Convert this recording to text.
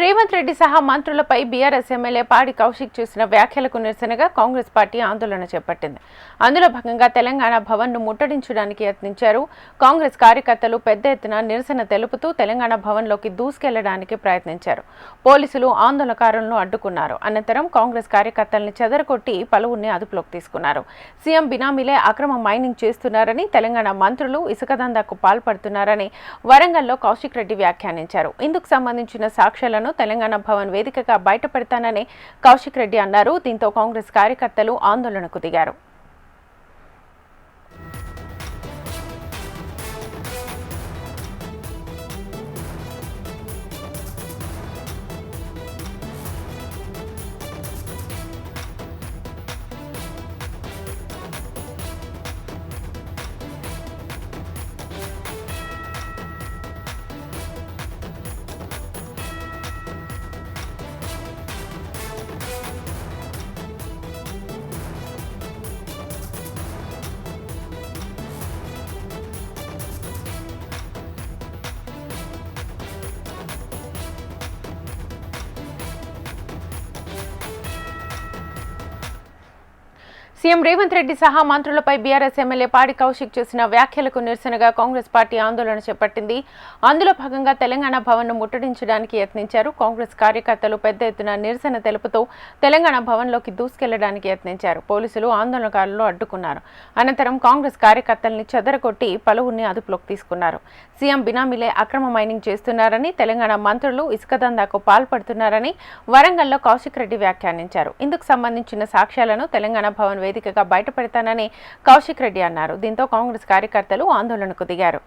రేవంత్ రెడ్డి సహా మంత్రులపై BRS MLA పాడి కౌశిక్ చేసిన వ్యాఖ్యలకు నిరసనగా కాంగ్రెస్ పార్టీ ఆందోళన చేపట్టింది. అందులో భాగంగా తెలంగాణ భవన్ను ముట్టడించడానికి యత్నించారు. కాంగ్రెస్ కార్యకర్తలు పెద్ద ఎత్తున నిరసన తెలుపుతూ తెలంగాణ భవన్లోకి దూసుకెళ్లడానికి ప్రయత్నించారు. పోలీసులు ఆందోళనకారులను అడ్డుకున్నారు. అనంతరం కాంగ్రెస్ కార్యకర్తల్ని చెదరగొట్టి పలువురిని అదుపులోకి తీసుకున్నారు. సీఎం బినామీలే అక్రమ మైనింగ్ చేస్తున్నారని, తెలంగాణ మంత్రులు ఇసుక దందాకు పాల్పడుతున్నారని వరంగల్లో కౌశిక్ రెడ్డి వ్యాఖ్యానించారు. ఇందుకు సంబంధించిన సాక్ష్యాలను తెలంగాణ భవన్ వేదికగా బయటపెడతానని కౌశిక్ రెడ్డి అన్నారు. దీంతో కాంగ్రెస్ కార్యకర్తలు ఆందోళనకు దిగారు. సీఎం రేవంత్ రెడ్డి సహా మంత్రులపై బీఆర్ఎస్ ఎమ్మెల్యే పాడి కౌశిక్ చేసిన వ్యాఖ్యలకు నిరసనగా కాంగ్రెస్ పార్టీ ఆందోళన చేపట్టింది. అందులో భాగంగా తెలంగాణ భవన్ను ముట్టడించడానికి యత్నించారు. కాంగ్రెస్ కార్యకర్తలు పెద్ద ఎత్తున నిరసన తెలుపుతూ తెలంగాణ భవన్లోకి దూసుకెళ్లడానికి యత్నించారు. పోలీసులు ఆందోళనకారులను అడ్డుకున్నారు. అనంతరం కాంగ్రెస్ కార్యకర్తల్ని చెదరగొట్టి పలువురిని అదుపులోకి తీసుకున్నారు. సీఎం బినామీలే అక్రమ మైనింగ్ చేస్తున్నారని, తెలంగాణ మంత్రులు ఇసుక దందాకు పాల్పడుతున్నారని వరంగల్లో కౌశిక్ రెడ్డి వ్యాఖ్యానించారు. ఇందుకు సంబంధించిన సాక్ష్యాలను తెలంగాణ భవన్ వేదికగా బయటపెడతానని కౌశిక్ రెడ్డి అన్నారు. దీంతో కాంగ్రెస్ కార్యకర్తలు ఆందోళనకు దిగారు.